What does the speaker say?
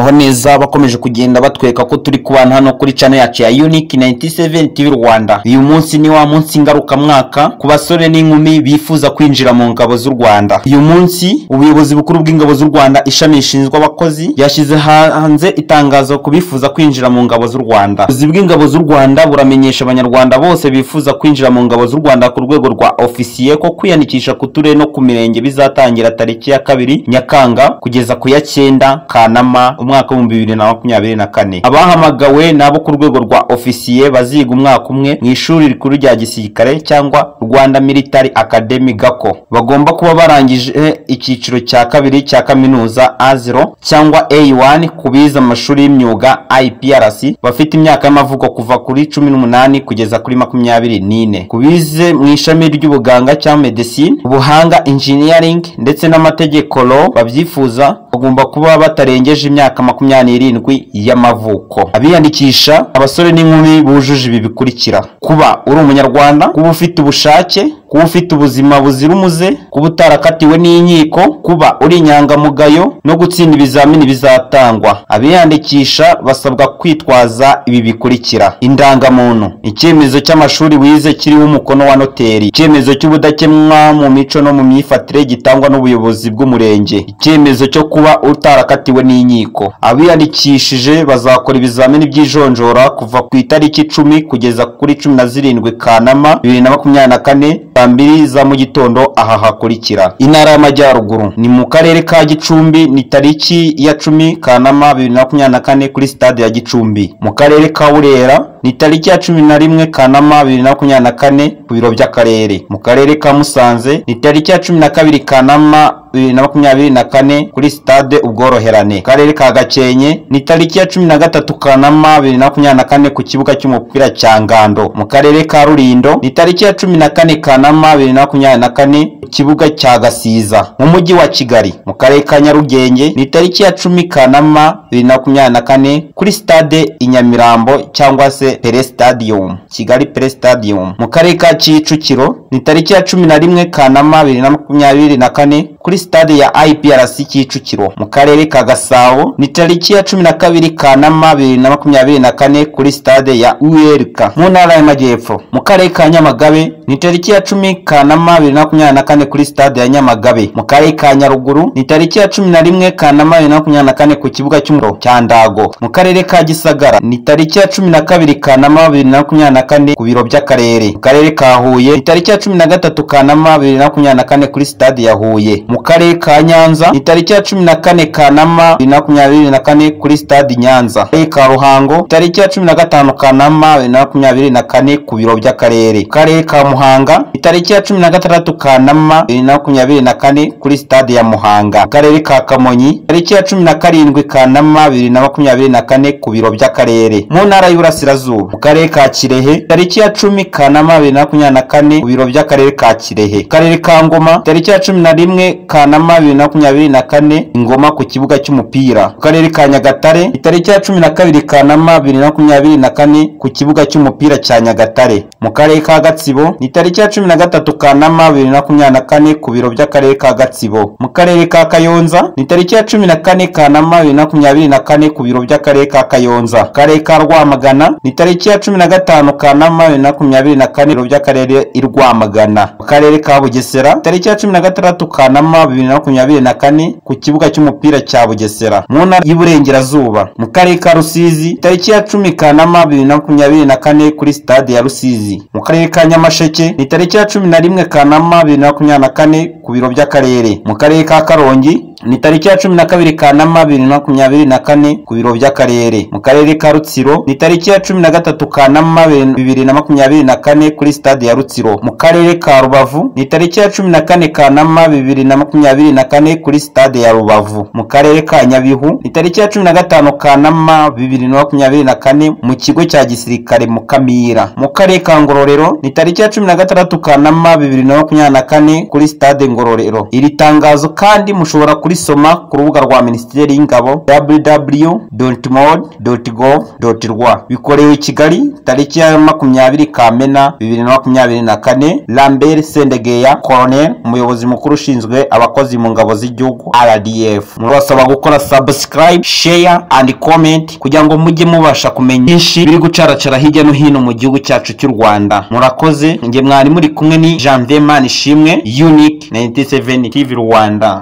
muraho neza bakomeje kugenda batweka ko turi kubana hano kuri channel yacu ya Unique 97 TV Rwanda. Uyu munsi ni wa munsi ngaruka mwaka ku basore n'inkumi bifuza kwinjira mu ngabo z'u Rwanda. Uyu munsi ubuyobozi bukuru bw'ingabo z'u Rwanda ishami rishinzwe abakozi yashize hanze itangazo kubifuza kwinjira mu ngabo z'u Rwanda. Ubuyobozi bw'ingabo z'u Rwanda buramenyesha abanyarwanda bose bifuza kwinjira mu ngabo z'u Rwanda ku rwego rwa officier ko kwiyandikisha ku turere no ku mirenge bizatangira tariki ya 2 Nyakanga kugeza ku ya 9 Kanama umwaka wa 2024. Abahamagawe nabo ku rwego rwa officier baziga umwaka umwe mu ishuri rikuru rya gisirikare cyangwa Rwanda Military Academy Gako. Bagomba kuba barangije icyiciro cya kabiri cya kaminuza A0 cyangwa A1 kubiza amashuri y'imyuga IPRC bafite imyaka y'amavuko kuva kuri 18 kugeza kuri 24. Kubize mu ishami ry'ubuganga cyangwa medicine, ubuhanga, engineering ndetse n'amategeko law babyifuza bagomba kuba batarengeje imyaka 27 y'amavuko. Abiyandikisha abasore n'inkumi bujuje ibi bikurikira: kuba uri umunyarwanda, kuba ufite ubushake, kuba ufite ubuzima buzira umuze, kuba utarakatiwe n'inkiko, kuba uri inyangamugayo no gutsinda ibizamini bizatangwa. Abiyandikisha basabwa kwitwaza ibi bikurikira: indangamuntu, icyemezo cy'amashuri wize kiriho umukono wa noteri, icyemezo cy'ubudakemwa mu mico no mu myifatire gitangwa n'ubuyobozi bw'umurenge, icyemezo cyo kuba utarakatiwe n'inkiko. Abiyandikishije bazakora ibizamini by'ijonjora kuva ku itariki 10 kugeza kuri 17 Kanama 2024 2 za mu gitondo. Aha hakurikira: Intara y'Amajyaruguru ni mu karere ka Gicumbi ni tariki ya 10 Kanama 2024 kuri stade ya Gicumbi. Mu karere ka Burera ni tariki ya 11 Kanama 2024 ku biro by'akarere. Mu karere ka Musanze ni tariki ya 12 Kanama 2024 kuri stade Ubworoherane. Karere ka Gakenke ni tariki ya 13 Kanama 2024 ku kibuga cy'umupira cya Ngando. Mu karere ka Rulindo ni tariki ya 14 Kanama 2024 ku kibuga cya Gasiza. Mu mujyi wa Kigali mu karere ka Nyarugenge ni tariki ya 10 Kanama 2024 kuri stade Inyamirambo cyangwa se Pele Stadium, Kigali Pele Stadium. Mu karere ka Kicukiro ni tariki ya 11 Kanama 2024 kuri stade ya IPRC Kicukiro. Mu karere ka Gasabo ni tariki ya 12 Kanama 2024 kuri stade ya URK. Mu ntara y'Amajyepfo mu karere ka Nyamagabe ni tariki ya 10 Kanama 2024 kuri stade ya Nyamagabe. Mu karere ka Nyaruguru ni tariki ya 11 Kanama 2024 ku kibuga cy'umuro cya Ndago. Mu karere ka Gisagara ni tariki ya 12 Kanama 2024 ku biro by'akarere. Mu karere ka Huye ni tariki ya 13 Kanama 2024 kuri stade ya Huye. Mu karere ka Nyanza ni tariki ya 14 Kanama 2024 kuri stade Nyanza. Mu karere ka Ruhango tariki ya 15 Kanama 2024 ku biro by'akarere. Mu karere ka Muhanga ni tariki ya 16 Kanama 2024 kuri stade ya Muhanga. Mu karere ka Kamonyi tariki ya 17 Kanama 2024 ku biro by'akarere. Mu ntara y'Iburasirazuba mu karere ka Kirehe tariki ya 10 Kanama 2024 ku biro by'akarere ka Kirehe. Mu karere ka Ngoma tariki ya 11 Kanama 2024 Ingoma ku kibuga cy'umupira. Mu karere ka Nyagatare tariki ya 12 Kanama 2024 ku kibuga cy'umupira cya Nyagatare. Mu karere ka Gatsibo ni tariki ya 13 Kanama 2024 ku biro by'akarere ka Gatsibo. Mu karere ka Kayonza ni tariki ya 14 Kanama 2024 ku biro by'akarere ka Kayonza. Mu karere ka Rwamagana ni tariki ya 15 Kanama 2024 biro by'akarere i Rwamagana. Mu karere ka Bugesera tariki ya 16 Kanama 2024 ku kibuga cy'umupira cya Bugesera. Mu ntara y'Iburengerazuba mu karere ka Rusizi tariki ya 10 Kanama 2024 kuri stade ya Rusizi. Mu karere ka Nyamasheke ni tariki ya 11 Kanama 2024 ku biro by'akarere. Mu karere ka Karongi ni tariki ya 12 Kanama 2024 ku biro by'akarere. Mu karere ka Rutsiro ni tariki ya 13 Kanama 2024 kuri stade ya Rutsiro. Mu karere ka Rubavu ni tariki ya 14 Kanama 2024 kuri stade ya Rubavu. Mu karere ka Nyabihu ni tariki ya 15 Kanama 2024 mu kigo cya gisirikare mu Kamira. Mu karere ka Ngororero ni tariki ya 16 Kanama 2024 kuri stade Ngororero. Iri tangazo kandi mushobora kurisoma ku rubuga rwa Minisiteri y'Ingabo www.mod.gov.rw. Bikorewe i Kigali tariki ya 20 Kamena 2024. Lambert Sendegeya, Colonel, umuyobozi mukuru ushinzwe abakozi mu ngabo z'igihugu RDF. Murasaba gukora subscribe, share and comment kugira ngo mujye mubasha kumenya byinshi biri gucaracara hirya no hino mu gihugu cyacu cy'u Rwanda. Murakoze, nge mwari muri kumwe ni Janvier Manishimwe, Unique 97 TV Rwanda.